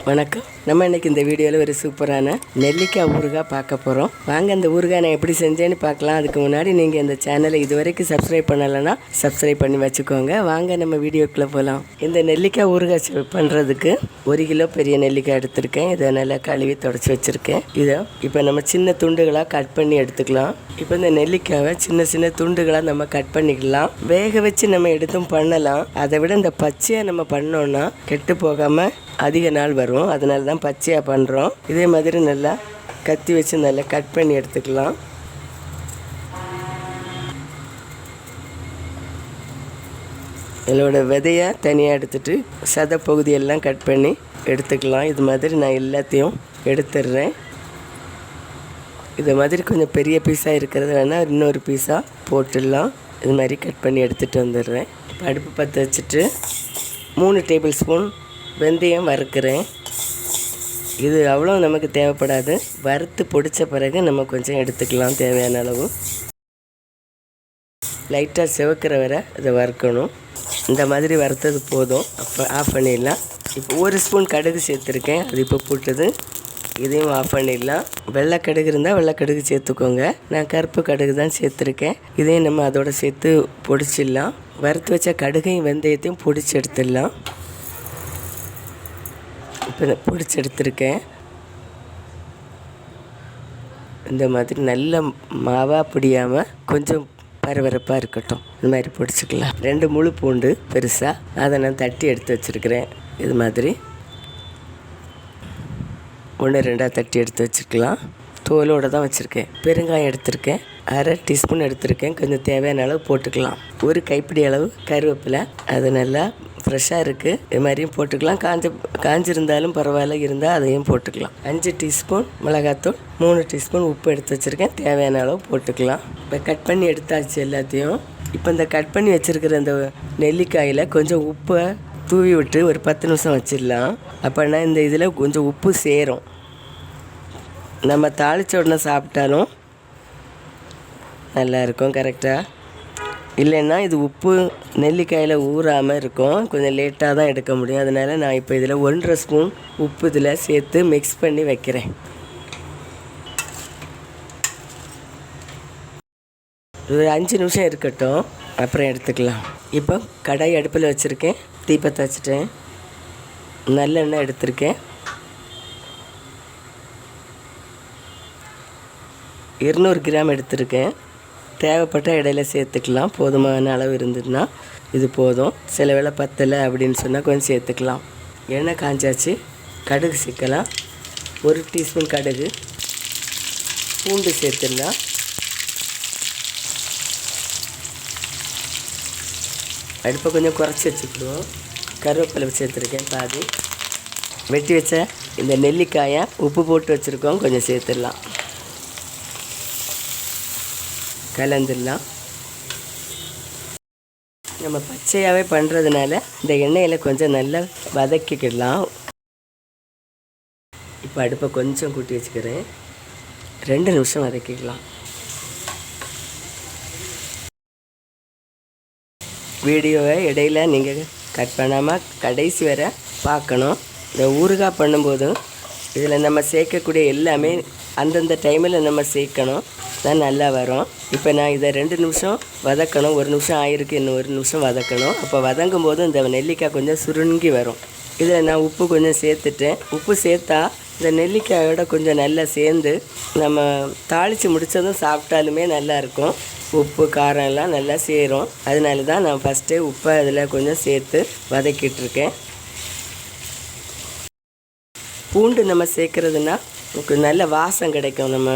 வணக்கம். நம்ம இன்றைக்கி இந்த வீடியோவில் ஒரு சூப்பரான நெல்லிக்காய் ஊறுகாய் பார்க்க போகிறோம். வாங்க அந்த ஊறுகாய் நான் எப்படி செஞ்சேன்னு பார்க்கலாம். அதுக்கு முன்னாடி நீங்கள் இந்த சேனலை இது வரைக்கும் சப்ஸ்கிரைப் பண்ணலைன்னா சப்ஸ்கிரைப் பண்ணி வச்சுக்கோங்க. வாங்க நம்ம வீடியோக்குள்ளே போகலாம். இந்த நெல்லிக்காய் ஊறுகாய் பண்ணுறதுக்கு 1 கிலோ பெரிய நெல்லிக்காய் எடுத்திருக்கேன். இதை நல்லா கழுவி தொடச்சி வச்சுருக்கேன். இதை இப்போ நம்ம சின்ன துண்டுகளாக கட் பண்ணி எடுத்துக்கலாம். இப்போ இந்த நெல்லிக்காவை சின்ன சின்ன துண்டுகளாக நம்ம கட் பண்ணிக்கலாம். வேக வச்சு நம்ம எடுத்தும் பண்ணலாம். அதை விட இந்த பச்சையாக நம்ம பண்ணோன்னா கெட்டு போகாமல் அதிக நாள் வரும். அதனால தான் பச்சையாக பண்ணுறோம். இதே மாதிரி நல்லா கத்தி வச்சு நல்லா கட் பண்ணி எடுத்துக்கலாம். இதோட விதையை தனியாக எடுத்துட்டு சதை பகுதியெல்லாம் கட் பண்ணி எடுத்துக்கலாம். இது மாதிரி நான் எல்லாத்தையும் எடுத்துடுறேன். இது மாதிரி கொஞ்சம் பெரிய பீஸாக இருக்கிறது வேணால் இன்னொரு பீஸாக போட்டுடலாம். இது மாதிரி கட் பண்ணி எடுத்துகிட்டு வந்துடுறேன். அடுப்பு பற்ற வச்சுட்டு 3 டேபிள் ஸ்பூன் வெந்தயம் வறுக்கிறேன். இது அவ்வளோ நமக்கு தேவைப்படாது. வறுத்து பொடித்த பிறகு நம்ம கொஞ்சம் எடுத்துக்கலாம் தேவையான அளவு. லைட்டாக சிவக்கிற வரை இதை வறுக்கணும். இந்த மாதிரி வறுத்தது போதும். அப்போ ஆஃப் பண்ணிடலாம். இப்போ 1 ஸ்பூன் கடுகு சேர்த்துருக்கேன். அது இப்போ போட்டது. இதையும் ஆஃப் பண்ணிடலாம். வெள்ளை கடுகு இருந்தால் வெள்ளை கடுகு சேர்த்துக்கோங்க. நான் கருப்பு கடுகு தான் சேர்த்துருக்கேன். இதையும் நம்ம அதோட சேர்த்து பொடிச்சிடலாம். வறுத்து வச்ச கடுகையும் வெந்தயத்தையும் பொடிச்சு எடுத்துடலாம். இப்போ பொடிச்சு எடுத்துருக்கேன். இந்த மாதிரி நல்ல மாவாக பிடியாமல் கொஞ்சம் பரபரப்பாக இருக்கட்டும். இந்த மாதிரி பொடிச்சிக்கலாம். 2 முழு பூண்டு பெருசாக அதை நான் தட்டி எடுத்து வச்சுருக்கிறேன். இது மாதிரி 1-2 தட்டி எடுத்து வச்சுக்கலாம். தோலோடு தான் வச்சுருக்கேன். பெருங்காயம் எடுத்திருக்கேன். 1/2 டீஸ்பூன் எடுத்திருக்கேன். கொஞ்சம் தேவையான அளவு போட்டுக்கலாம். 1 கைப்பிடி அளவு கருவேப்பிலை, அது நல்லா ஃப்ரெஷ்ஷாக இருக்குது. இது மாதிரியும் போட்டுக்கலாம். காஞ்சிருந்தாலும் பரவாயில்ல, இருந்தால் அதையும் போட்டுக்கலாம். 5 டீஸ்பூன் மிளகாத்தூள், 3 டீஸ்பூன் உப்பு எடுத்து வச்சுருக்கேன். தேவையான அளவு போட்டுக்கலாம். இப்போ கட் பண்ணி எடுத்தாச்சு எல்லாத்தையும். இப்போ இந்த கட் பண்ணி வச்சுருக்கிற இந்த நெல்லிக்காயில் கொஞ்சம் உப்பை தூவி விட்டு ஒரு 10 நிமிஷம் வச்சிடலாம். அப்போனா இந்த இதில் கொஞ்சம் உப்பு சேரும். நம்ம தாளித்த உடனே சாப்பிட்டாலும் நல்லாயிருக்கும் கரெக்டாக. இல்லைன்னா இது உப்பு நெல்லிக்காயில் ஊறாமல் இருக்கும். கொஞ்சம் லேட்டாக தான் எடுக்க முடியும். அதனால் நான் இப்போ இதில் 1.5 ஸ்பூன் உப்பு இதில் சேர்த்து மிக்ஸ் பண்ணி வைக்கிறேன். ஒரு 5 நிமிஷம் இருக்கட்டும், அப்புறம் எடுத்துக்கலாம். இப்போ கடாய் அடுப்பில் வச்சுருக்கேன். தீப்பத்தை வச்சுட்டேன். நல்லெண்ணெய் எடுத்திருக்கேன். 200 கிராம் எடுத்திருக்கேன். தேவைப்பட்ட இடையில சேர்த்துக்கலாம். போதுமான அளவு இருந்ததுன்னா இது போதும். சில வேளை பத்தலை அப்படின்னு சொன்னால் கொஞ்சம் சேர்த்துக்கலாம். எண்ணெய் காஞ்சாச்சு. கடுகு சேர்க்கலாம். 1 டீஸ்பூன் கடுகு. பூண்டு சேர்த்துடலாம். அடுப்பை கொஞ்சம் குறைச்சி வச்சுக்கிடுவோம். கருவேப்பிலை சேர்த்துருக்கேன் பாதி. வெட்டி வச்ச இந்த நெல்லிக்காயை உப்பு போட்டு வச்சுருக்கோம், கொஞ்சம் சேர்த்துடலாம். கலந்துடலாம். நம்ம பச்சையாகவே பண்ணுறதுனால இந்த எண்ணெயில் கொஞ்சம் நல்லா வதக்கிக்கிடலாம். இப்போ அடுப்பை கொஞ்சம் கூட்டி வச்சுக்கிறேன். 2 நிமிஷம் வதக்கிக்கலாம். வீடியோவை இடையில நீங்கள் கட் பண்ணாமல் கடைசி வரை பார்க்கணும். இந்த ஊறுகாய் பண்ணும்போது இதில் நம்ம சேர்க்கக்கூடிய எல்லாமே அந்தந்த டைமில் நம்ம சேர்க்கணும், தான் நல்லா வரும். இப்போ நான் இதை 2 நிமிஷம் வதக்கணும். 1 நிமிஷம் ஆயிருக்கு, இன்னும் 1 நிமிஷம் வதக்கணும். அப்போ வதங்கும் போது இந்த நெல்லிக்காய் கொஞ்சம் சுருங்கி வரும். இதில் நான் உப்பு கொஞ்சம் சேர்த்துட்டேன். உப்பு சேர்த்தா இந்த நெல்லிக்காயோட கொஞ்சம் நல்லா சேர்ந்து நம்ம தாளித்து முடித்ததும் சாப்பிட்டாலுமே நல்லாயிருக்கும். உப்பு காரம் எல்லாம் நல்லா சேரும். அதனால தான் நான் ஃபஸ்ட்டே உப்பை அதில் கொஞ்சம் சேர்த்து வதக்கிட்டுருக்கேன். பூண்டு நம்ம சேர்க்குறதுனா நமக்கு நல்ல வாசம் கிடைக்கும். நம்ம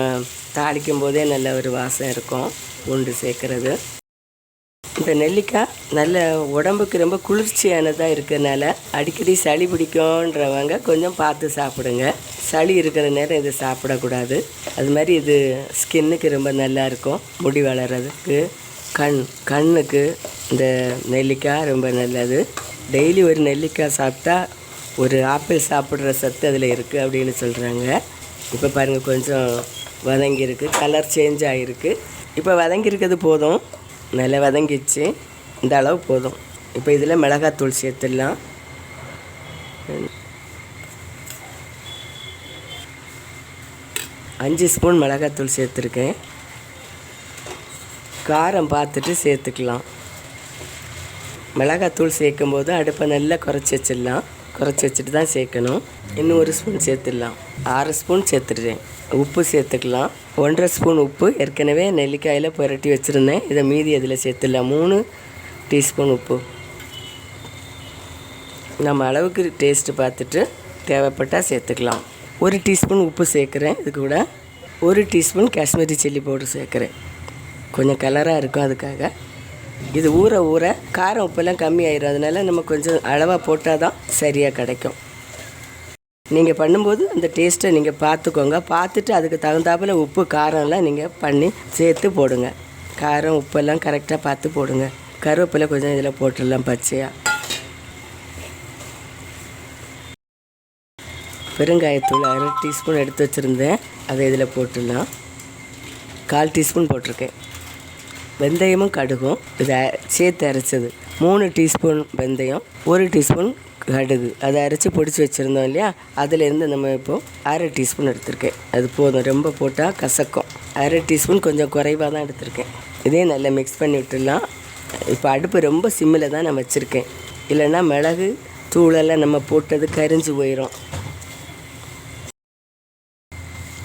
தாளிக்கும் போதே நல்ல ஒரு வாசம் இருக்கும் பூண்டு சேர்க்குறது. இந்த நெல்லிக்காய் நல்ல உடம்புக்கு ரொம்ப குளிர்ச்சியானதாக இருக்கிறதுனால அடிக்கடி சளி பிடிக்கும்ன்றவங்க கொஞ்சம் பார்த்து சாப்பிடுங்க. சளி இருக்கிற நேரம் இது சாப்பிடக்கூடாது. அது மாதிரி இது ஸ்கின்னுக்கு ரொம்ப நல்லாயிருக்கும். முடி வளர்கிறதுக்கு, கண்ணுக்கு இந்த நெல்லிக்காய் ரொம்ப நல்லது. டெய்லி ஒரு நெல்லிக்காய் சாப்பிட்டா ஒரு ஆப்பிள் சாப்பிட்ற சத்து அதில் இருக்குது அப்படின்னு சொல்கிறாங்க. இப்போ பாருங்கள் கொஞ்சம் வதங்கியிருக்கு, கலர் சேஞ்ச் ஆகிருக்கு. இப்போ வதங்கியிருக்கிறது போதும், நல்லா வதங்கிடுச்சு. இந்த அளவு போதும். இப்போ இதில் மிளகாத்தூள் சேர்த்துடலாம். 5 ஸ்பூன் மிளகாத்தூள் சேர்த்துருக்கேன். காரம் பார்த்துட்டு சேர்த்துக்கலாம். மிளகாத்தூள் சேர்க்கும் போது அடுப்பை நல்லா குறைச்சி வச்சுட்டு தான் சேர்க்கணும். இன்னும் 1 ஸ்பூன் சேர்த்துடலாம். 6 ஸ்பூன் சேர்த்துடுறேன். உப்பு சேர்த்துக்கலாம். 1.5 ஸ்பூன் உப்பு ஏற்கனவே நெல்லிக்காயில் புரட்டி வச்சுருந்தேன். இதை மீதி அதில் சேர்த்துடலாம். 3 டீஸ்பூன் உப்பு. நம்ம அளவுக்கு டேஸ்ட்டு பார்த்துட்டு தேவைப்பட்டால் சேர்த்துக்கலாம். 1 டீஸ்பூன் உப்பு சேர்க்குறேன். இது கூட 1 டீஸ்பூன் காஷ்மீரி சில்லி பவுடர் சேர்க்குறேன். கொஞ்சம் கலராக இருக்கும், அதுக்காக. இது ஊற ஊற காரம் உப்பெல்லாம் கம்மி ஆயிடும். அதனால் நம்ம கொஞ்சம் அளவாக போட்டால் தான் சரியாக கிடைக்கும். நீங்கள் பண்ணும்போது அந்த டேஸ்ட்டை நீங்கள் பார்த்துக்கோங்க. பார்த்துட்டு அதுக்கு தகுந்தாப்பில் உப்பு காரம்லாம் நீங்கள் பண்ணி சேர்த்து போடுங்க. காரம் உப்பெல்லாம் கரெக்டாக பார்த்து போடுங்க. கருவேப்பிலை கொஞ்சம் இதில் போட்டுடலாம் பச்சையாக. பெருங்காயத்தூள் 1/2 டீஸ்பூன் எடுத்து வச்சுருந்தேன். அதை இதில் போட்டுடலாம். 1/4 டீஸ்பூன் போட்டிருக்கேன். வெந்தயமும் கடுகும் இதை சேர்த்து அரைச்சது. 3 டீஸ்பூன் வெந்தயம், 1 டீஸ்பூன் கடுகு, அதை அரைச்சி பொடிச்சு வச்சுருந்தோம் இல்லையா, அதிலேருந்து நம்ம இப்போது 1/2 டீஸ்பூன் எடுத்திருக்கேன். அது போதும், ரொம்ப போட்டால் கசக்கும். 1/2 டீஸ்பூன் கொஞ்சம் குறைவாக தான் எடுத்திருக்கேன். இதே நல்லா மிக்ஸ் பண்ணி விட்டுடலாம். இப்போ அடுப்பு ரொம்ப சிம்மில் தான் நான் வச்சுருக்கேன். இல்லைன்னா மிளகு தூளெல்லாம் நம்ம போட்டது கரிஞ்சு போயிடும்.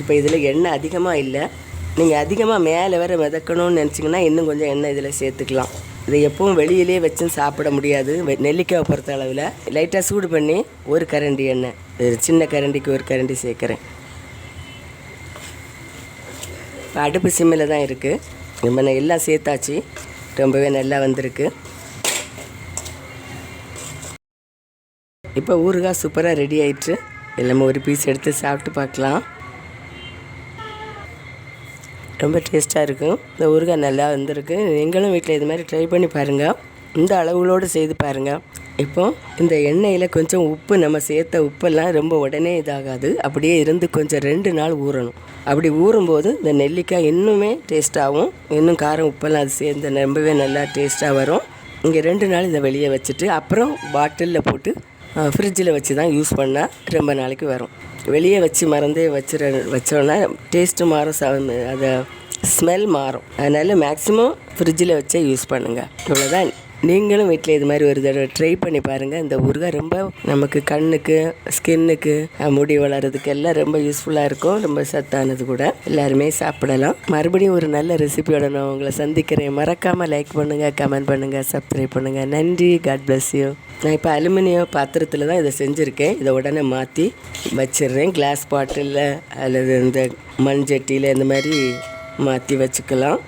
இப்போ இதில் எண்ணெய் அதிகமாக இல்லை. நீங்கள் அதிகமாக மேலே வர மிதக்கணும்னு நினச்சிங்கன்னா இன்னும் கொஞ்சம் எண்ணெய் இதில் சேர்த்துக்கலாம். இதை எப்பவும் வெளியிலே வச்சும் சாப்பிட முடியாது. நெல்லிக்காய் பொறுத்த அளவில் லைட்டாக சூடு பண்ணி 1 கரண்டி எண்ணெய், சின்ன கரண்டிக்கு 1 கரண்டி சேர்க்குறேன். இப்போ அடுப்பு சிம்மில் தான் இருக்குது. நம்ம எல்லாம் சேர்த்தாச்சு. ரொம்பவே நல்லா வந்திருக்கு. இப்போ ஊறுகாய் சூப்பராக ரெடி ஆயிடுச்சு. எல்லாமே ஒரு பீஸ் எடுத்து சாப்பிட்டு பார்க்கலாம். ரொம்ப டேஸ்ட்டாக இருக்கும். இந்த ஊறுகாய் நல்லா வந்திருக்கு. நீங்களும் வீட்டில் இது மாதிரி ட்ரை பண்ணி பாருங்கள். இந்த அளவுகளோடு செய்து பாருங்கள். இப்போ இந்த எண்ணெயில் கொஞ்சம் உப்பு, நம்ம சேர்த்த உப்பெல்லாம் ரொம்ப உடனே இதாகாது. அப்படியே இருந்து கொஞ்சம் 2 நாள் ஊறணும். அப்படி ஊறும்போது இந்த நெல்லிக்காய் இன்னுமே டேஸ்ட்டாகவும், இன்னும் காரம் உப்பெல்லாம் அது சேர்ந்து ரொம்பவே நல்லா டேஸ்ட்டாக வரும். இங்கே 2 நாள் இதை வெளியே வச்சுட்டு அப்புறம் பாட்டிலில் போட்டு ஃப்ரிட்ஜில் வச்சு தான் யூஸ் பண்ணால் ரொம்ப நாளைக்கு வரும். வெளியே வச்சு மறந்தே வச்சோன்னா டேஸ்ட்டு மாறும், அதை ஸ்மெல் மாறும். அதனால் மேக்ஸிமம் ஃப்ரிட்ஜில் வச்சே யூஸ் பண்ணுங்கள். இவ்வளோதான். நீங்களும் வீட்டில் இது மாதிரி ஒரு தடவை ட்ரை பண்ணி பாருங்கள். இந்த ஊறுகாய் ரொம்ப நமக்கு கண்ணுக்கு, ஸ்கின்னுக்கு, முடி வளர்கிறதுக்கு எல்லாம் ரொம்ப யூஸ்ஃபுல்லாக இருக்கும். ரொம்ப சத்தானது கூட. எல்லாருமே சாப்பிடலாம். மறுபடியும் ஒரு நல்ல ரெசிபியோட நான் உங்களை சந்திக்கிறேன். மறக்காமல் லைக் பண்ணுங்கள், கமெண்ட் பண்ணுங்கள், சப்ஸ்கிரைப் பண்ணுங்கள். நன்றி. God bless you. நான் இப்போ அலுமினியம் பாத்திரத்தில் தான் இதை செஞ்சுருக்கேன். இதை உடனே மாற்றி வச்சிடுறேன். கிளாஸ் பாட்டிலில் அல்லது இந்த மண் சட்டியில் இந்த மாதிரி மாற்றி வச்சுக்கலாம்.